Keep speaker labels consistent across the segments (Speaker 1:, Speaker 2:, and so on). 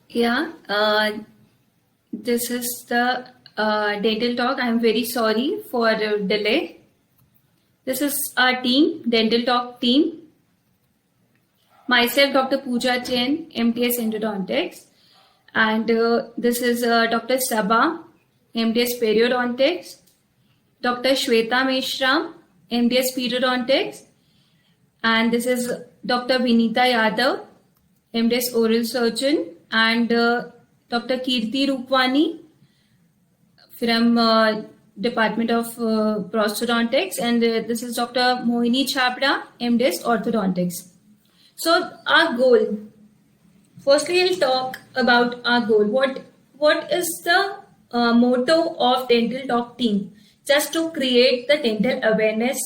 Speaker 1: Yeah, this is the dental talk. I'm very sorry for delay. This is our team, dental talk team. Myself, Dr. Pooja Chen, MTS Endodontics, and this is Dr. Sabha, MTS Periodontics, Dr. Shweta Meshram, MTS Periodontics, and this is Dr. Vinita Yadav, MTS Oral Surgeon, and Dr. Kirti Rupwani from Department of Prosthodontics, and this is Dr. Mohini Chhabra, MDis Orthodontics. So our goal, firstly we'll talk about our goal. What is the motto of Dental Talk team? Just to create the dental awareness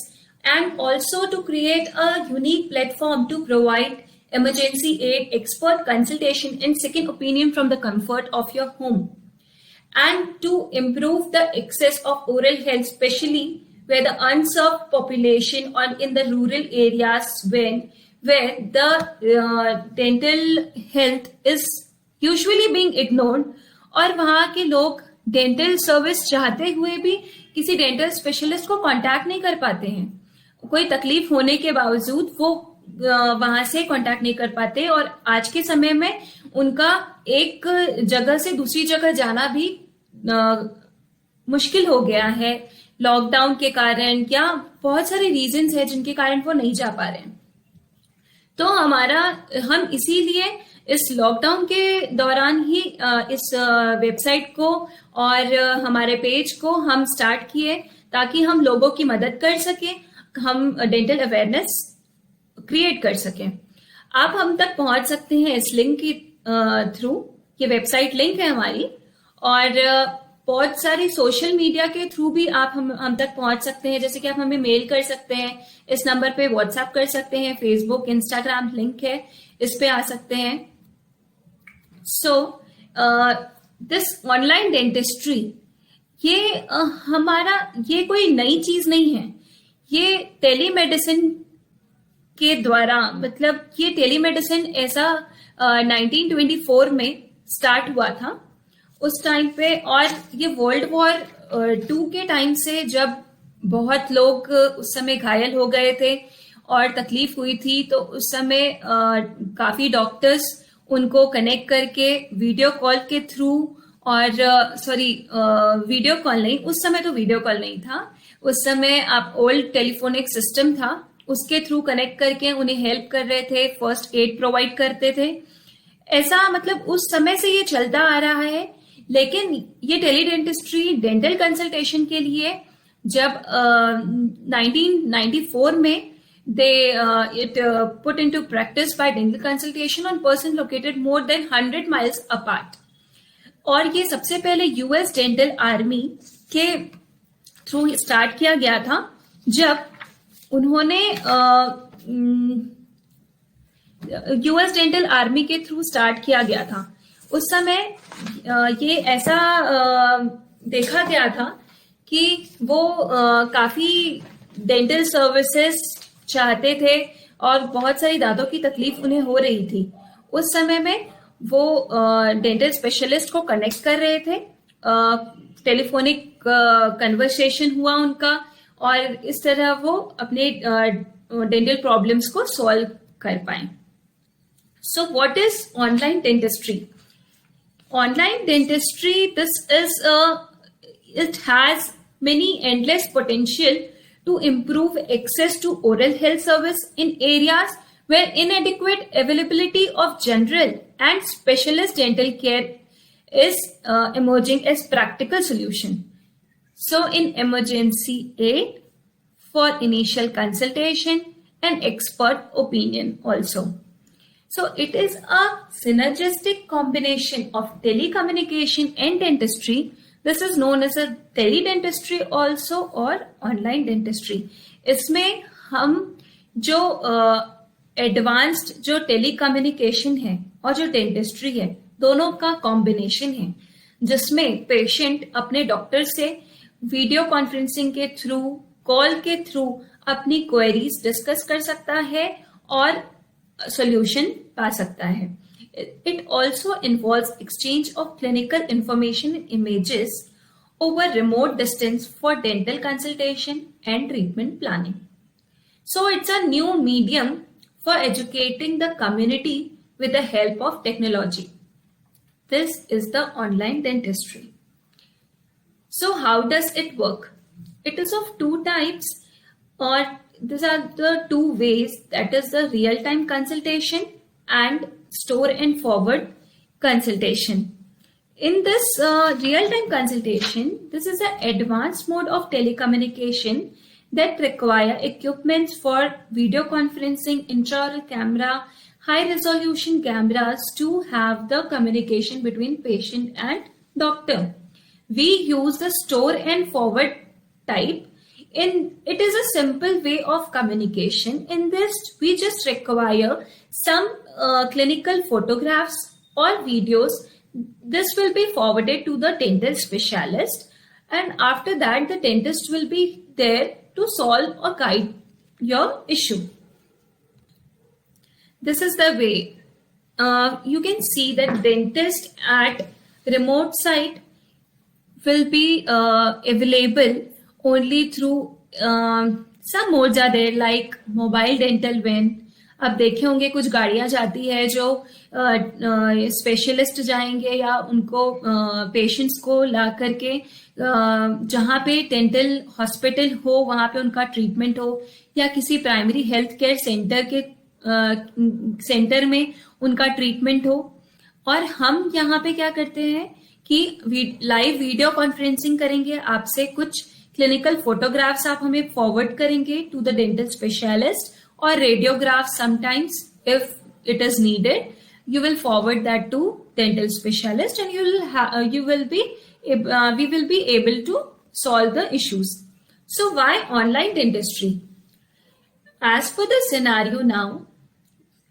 Speaker 1: and also to create a unique platform to provide emergency aid, expert consultation and second opinion from the comfort of your home, and to improve the access of oral health, especially where the unserved population or in the rural areas where the dental health is usually being ignored, और वहाँ के लोग dental service चाहते हुए भी किसी dental specialist को contact नहीं कर पाते हैं. कोई तकलीफ होने के बावजूद वो वहां से कांटेक्ट नहीं कर पाते, और आज के समय में उनका एक जगह से दूसरी जगह जाना भी मुश्किल हो गया है लॉकडाउन के कारण, या बहुत सारे रीजंस है जिनके कारण वो नहीं जा पा रहे हैं. तो हम इसीलिए इस लॉकडाउन के दौरान ही इस वेबसाइट को और हमारे पेज को हम स्टार्ट किए ताकि हम लोगों की मदद कर सके, हम डेंटल अवेयरनेस क्रिएट कर सकें. आप हम तक पहुंच सकते हैं इस लिंक के थ्रू. ये वेबसाइट लिंक है हमारी, और बहुत सारी सोशल मीडिया के थ्रू भी आप हम तक पहुंच सकते हैं. जैसे कि आप हमें मेल कर सकते हैं, इस नंबर पे व्हाट्सएप कर सकते हैं, फेसबुक इंस्टाग्राम लिंक है, इस पे आ सकते हैं. सो दिस ऑनलाइन डेंटिस्ट्री, ये कोई नई चीज नहीं है. ये टेलीमेडिसिन के द्वारा, मतलब ये टेलीमेडिसिन ऐसा 1924 में स्टार्ट हुआ था उस टाइम पे, और ये वर्ल्ड वॉर 2 के टाइम से जब बहुत लोग उस समय घायल हो गए थे और तकलीफ हुई थी, तो उस समय काफी डॉक्टर्स उनको कनेक्ट करके वीडियो कॉल के थ्रू, और वीडियो कॉल नहीं, उस समय तो वीडियो कॉल नहीं था, उस समय आप ओल्ड टेलीफोनिक सिस्टम था, उसके थ्रू कनेक्ट करके उन्हें हेल्प कर रहे थे, फर्स्ट एड प्रोवाइड करते थे. ऐसा मतलब उस समय से ये चलता आ रहा है. लेकिन ये टेलीडेंटिस्ट्री डेंटल कंसल्टेशन के लिए जब 1994 में it put into practice by dental consultation on persons located more than 100 miles apart. और ये सबसे पहले यूएस डेंटल आर्मी के थ्रू स्टार्ट किया गया था, जब उन्होंने यूएस डेंटल आर्मी के थ्रू स्टार्ट किया गया था. उस समय ये ऐसा देखा गया था कि वो काफी डेंटल सर्विसेज चाहते थे और बहुत सारी दांतों की तकलीफ उन्हें हो रही थी. उस समय में वो डेंटल स्पेशलिस्ट को कनेक्ट कर रहे थे, टेलीफोनिक कन्वर्सेशन हुआ उनका, और इस तरह वो अपने डेंटल प्रॉब्लम्स को सॉल्व कर पाए. So what is online dentistry? Online dentistry, it has many endless potential to improve access to oral health service in areas where inadequate availability of general and specialist dental care is emerging as practical solution. So in emergency aid, for initial consultation and expert opinion also. So it is a synergistic combination of telecommunication and dentistry. This is known as a teledentistry also, or online dentistry. इसमें हम जो advanced जो telecommunication है और जो dentistry है, दोनों का कॉम्बिनेशन है, जिसमें पेशेंट अपने डॉक्टर से वीडियो कॉन्फ्रेंसिंग के थ्रू, कॉल के थ्रू अपनी क्वेरीज डिस्कस कर सकता है और सोल्यूशन पा सकता है. It also involves exchange of clinical information and images over remote distance for dental consultation and treatment planning. So it's a new medium for educating the community with the help of technology. This is the online dentistry. So how does it work? It is of two types, or these are the two ways, that is the real-time consultation and store and forward consultation. In this real-time consultation, this is an advanced mode of telecommunication that require equipments for video conferencing, intraoral camera, high-resolution cameras to have the communication between patient and doctor. We use the store and forward type. It is a simple way of communication. In this, we just require some clinical photographs or videos. This will be forwarded to the dental specialist, and after that the dentist will be there to solve or guide your issue. This is the way. You can see that dentist at remote site will be available only through some modes are there like mobile dental van. आप देखे होंगे कुछ गाड़ियां जाती है जो specialist जाएंगे या उनको पेशेंट्स को ला करके जहाँ पे डेंटल हॉस्पिटल हो वहाँ पे उनका ट्रीटमेंट हो, या किसी प्राइमरी हेल्थ केयर सेंटर में उनका ट्रीटमेंट हो. और हम यहाँ पे क्या करते हैं कि लाइव वीडियो कॉन्फ्रेंसिंग करेंगे आपसे, कुछ क्लिनिकल फोटोग्राफ्स आप हमें फॉरवर्ड करेंगे to the dental specialist, or radiograph sometimes if it is needed. You will forward that to dental specialist, and we will be able to solve the issues. So why online dentistry? As for the scenario now,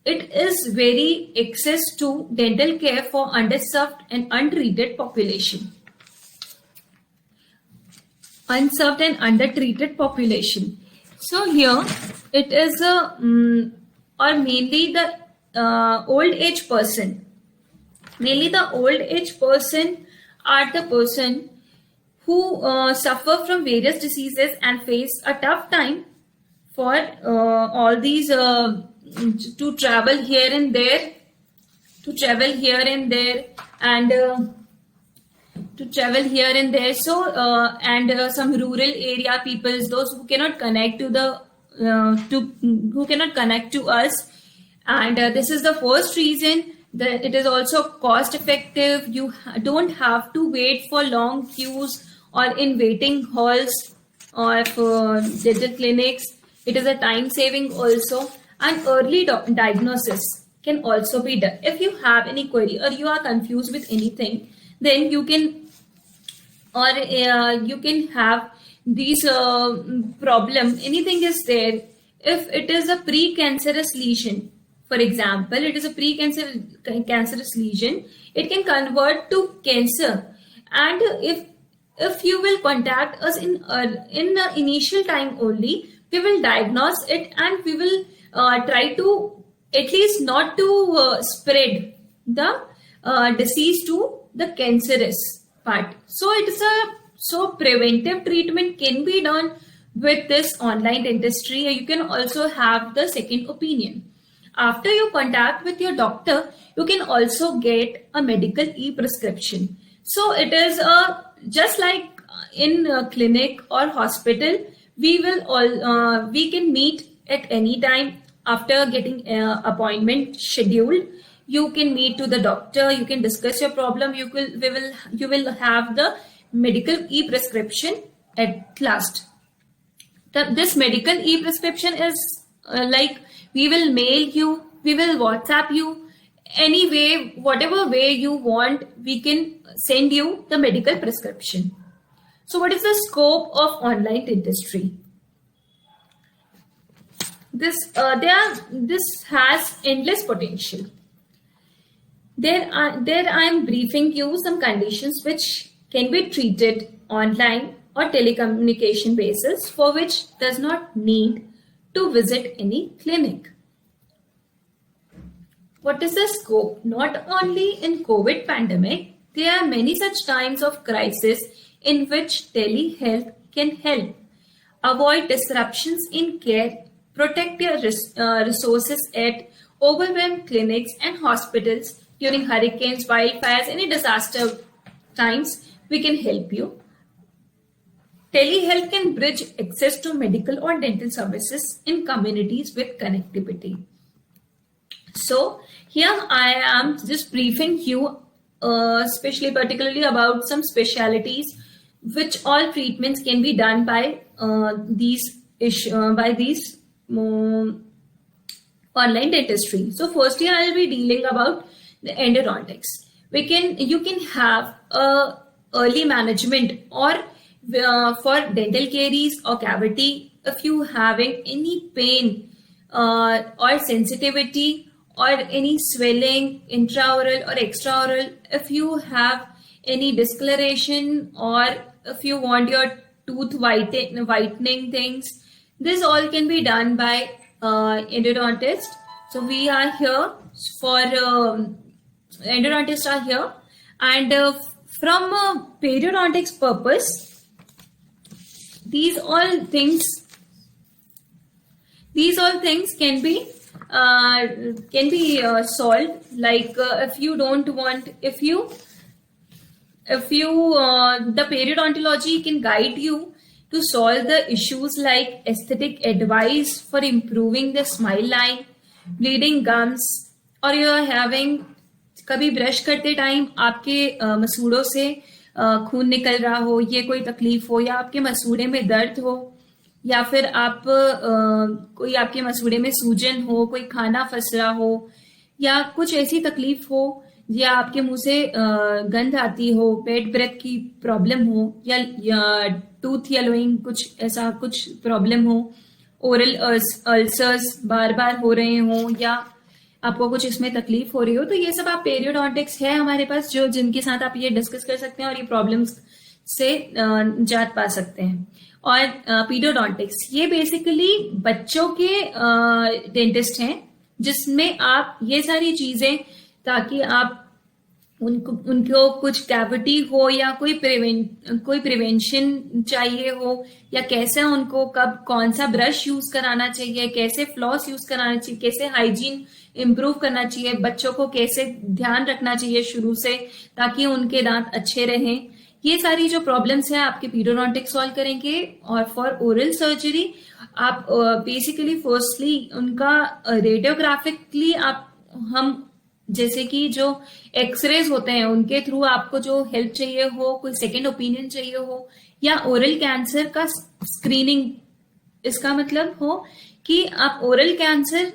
Speaker 1: it is very access to dental care for underserved and untreated population. Unserved and undertreated population. So here it is or mainly the old age person. Mainly the old age person are the person who suffer from various diseases and face a tough time for all these to travel here and there, So some rural area peoples, those who cannot connect to the who cannot connect to us, and this is the first reason that it is also cost effective. You don't have to wait for long queues or in waiting halls or for dental clinics. It is a time saving also, and early diagnosis can also be done. If you have any query or you are confused with anything, then you can have these problem. Anything is there. If it is a precancerous lesion, for example, it is a precancerous lesion, it can convert to cancer. And if you will contact us in the initial time only, we will diagnose it, and we will try to at least not to spread the disease to the cancerous part. So preventive treatment can be done with this online dentistry. You can also have the second opinion. After you contact with your doctor, you can also get a medical e-prescription. So it is just like in a clinic or hospital, we can meet at any time after getting appointment scheduled. You can meet to the doctor, you can discuss your problem, you will have the medical e-prescription at last. This medical e-prescription is like we will mail you, we will WhatsApp you, any way, whatever way you want, we can send you the medical prescription. So what is the scope of online dentistry? This has endless potential. There I am briefing you some conditions which can be treated online or telecommunication basis, for which does not need to visit any clinic. What is the scope? Not only in COVID pandemic, there are many such times of crisis in which telehealth can help. Avoid disruptions in care, protect your resources at overwhelmed clinics and hospitals during hurricanes, wildfires, any disaster times. We can help you. Telehealth can bridge access to medical or dental services in communities with connectivity. So here I am just briefing you, especially particularly about some specialities, which all treatments can be done by these online dentistry. So firstly, I'll be dealing about the endodontics. You can have a early management or for dental caries or cavity if you having any pain or sensitivity or any swelling intraoral or extraoral, if you have any discoloration, or if you want your tooth whitening things, this all can be done by endodontist. So we are here for endodontists are here, and from a periodontics purpose, these all things can be solved. Like if you the periodontology can guide you to solve the issues like aesthetic advice for improving the smile line, bleeding gums, or you are having कभी brush करते time आपके मसूड़ों से खून निकल रहा हो, ये कोई तकलीफ हो, या आपके मसूड़े में दर्द हो, या फिर आप कोई आपके मसूड़े में सूजन हो, कोई खाना फंस रहा हो, या कुछ ऐसी तकलीफ हो, या आपके मुंह से गंध आती हो, पेट ब्रेथ की प्रॉब्लम हो, या टूथ येलोइंग कुछ ऐसा कुछ प्रॉब्लम हो, ओरल अल्सर्स बार बार हो रहे हो, या आपको कुछ इसमें तकलीफ हो रही हो, तो ये सब आप पेरियोडोंटिक्स है हमारे पास जो जिनके साथ आप ये डिस्कस कर सकते हैं और ये प्रॉब्लम्स से निजात पा सकते हैं. और पीडियोडोंटिक्स ये बेसिकली बच्चों के डेंटिस्ट हैं, जिसमें आप ये सारी चीजें, ताकि आप उनको कुछ कैविटी हो या कोई प्रिवेंशन चाहिए हो, या कैसे उनको कब कौन सा ब्रश यूज कराना चाहिए, कैसे फ्लॉस यूज कराना चाहिए, कैसे हाइजीन इम्प्रूव करना चाहिए, बच्चों को कैसे ध्यान रखना चाहिए शुरू से ताकि उनके दांत अच्छे रहें, ये सारी जो प्रॉब्लम्स है आपके पीडियोडोंटिक सॉल्व करेंगे. और फॉर ओरल सर्जरी आप बेसिकली फर्स्टली उनका रेडियोग्राफिकली हम जैसे कि जो एक्सरेज होते हैं उनके थ्रू आपको जो हेल्प चाहिए हो, कोई सेकेंड ओपिनियन चाहिए हो, या ओरल कैंसर का स्क्रीनिंग, इसका मतलब हो कि आप ओरल कैंसर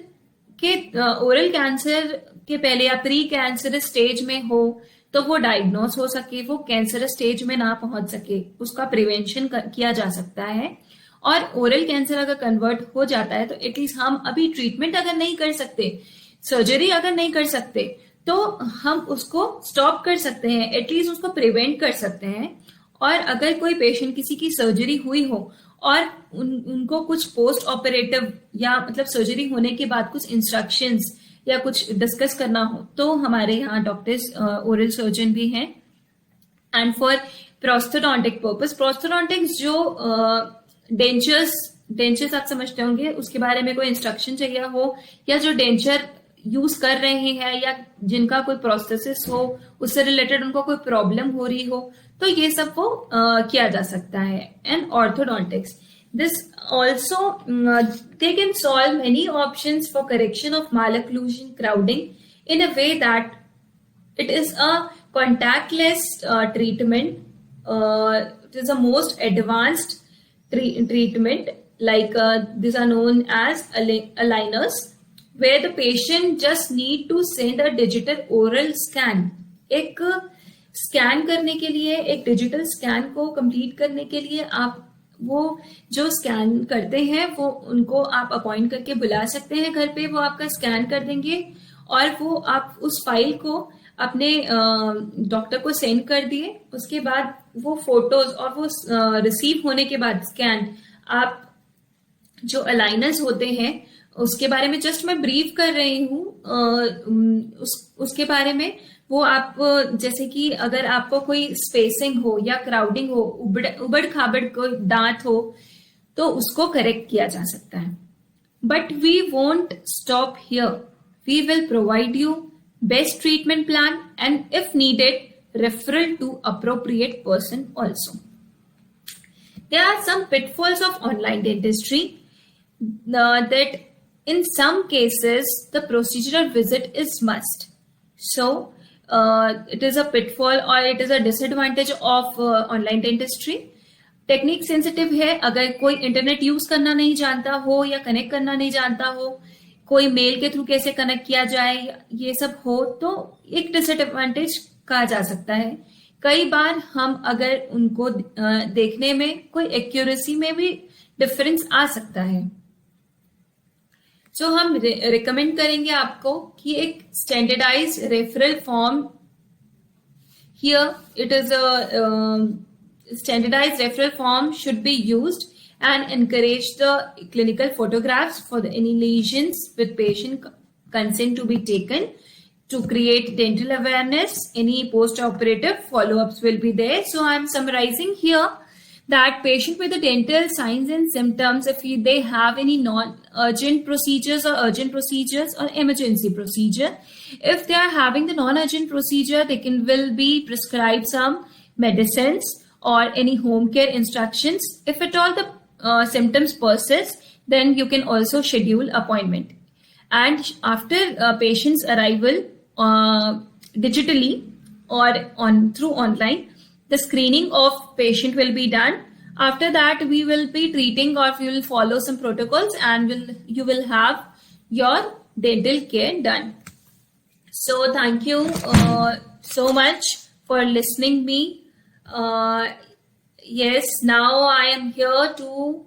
Speaker 1: के पहले या प्री कैंसर स्टेज में हो तो वो डायग्नोस हो सके, वो कैंसर स्टेज में ना पहुंच सके, उसका प्रिवेंशन किया जा सकता है. और ओरल कैंसर अगर कन्वर्ट हो जाता है तो एटलीस्ट हम अभी ट्रीटमेंट अगर नहीं कर सकते, सर्जरी अगर नहीं कर सकते, तो हम उसको स्टॉप कर सकते हैं, एटलीस्ट उसको प्रिवेंट कर सकते हैं. और अगर कोई पेशेंट किसी की सर्जरी हुई हो और उनको कुछ पोस्ट ऑपरेटिव या मतलब सर्जरी होने के बाद कुछ इंस्ट्रक्शंस या कुछ डिस्कस करना हो, तो हमारे यहाँ डॉक्टर्स ओरल सर्जन भी हैं. एंड फॉर प्रोस्थोडोंटिक पर्पस, प्रोस्थोडोंटिक्स जो डेंचर्स आप समझते होंगे, उसके बारे में कोई इंस्ट्रक्शन चाहिए हो, या जो डेंचर यूज कर रहे हैं या जिनका कोई प्रोस्थेसिस हो, उससे रिलेटेड उनको कोई प्रॉब्लम हो रही हो, तो ये सब वो किया जा सकता है. And orthodontics, this also they can solve many options for correction of malocclusion crowding in a way that it is a contactless treatment. It is the most advanced treatment, like these are known as aligners, where the patient just need to send a digital oral scan. एक scan करने के लिए, एक digital scan को complete करने के लिए आप वो जो स्कैन करते हैं वो उनको आप अपॉइंट करके बुला सकते हैं घर पे, वो आपका स्कैन कर देंगे और वो आप उस फाइल को अपने डॉक्टर को सेंड कर दिए. उसके बाद वो फोटोज और वो रिसीव होने के बाद स्कैन आप जो अलाइनर्स होते हैं उसके बारे में जस्ट मैं ब्रीफ कर रही हूँ। उसके बारे में वो आप जैसे कि अगर आपको कोई स्पेसिंग हो या क्राउडिंग हो, उबड़ खाबड़ कोई दांत हो, तो उसको करेक्ट किया जा सकता है। But we won't stop here, we will provide you best treatment plan and if needed referral to appropriate person also. There are some pitfalls of online dentistry that in some cases the procedural visit is must. So it is a pitfall or it is a disadvantage of online dentistry. Technique sensitive है, अगर कोई internet use करना नहीं जानता हो या connect करना नहीं जानता हो, कोई मेल के थ्रू कैसे कनेक्ट किया जाए, ये सब हो तो एक डिसएडवांटेज कहा जा सकता है। कई बार हम अगर उनको देखने में कोई एक्यूरेसी में भी डिफरेंस आ सकता है। जो हम रिकमेंड करेंगे आपको कि एक standardize referral form, here it is a standardize referral form should be used and encourage the clinical photographs for any lesions with patient consent to be taken. To create dental awareness, any post-operative follow-ups will be there. So I'm summarizing here that patient with the dental signs and symptoms, if they have any non-urgent procedures or urgent procedures or emergency procedure, if they are having the non-urgent procedure, they will be prescribed some medicines or any home care instructions. If at all the symptoms persist, then you can also schedule appointment. And after patient's arrival, digitally or through online, the screening of patient will be done. After that, we will be treating or we will follow some protocols and you will have your dental care done. So thank you so much for listening me. Yes, now I am here to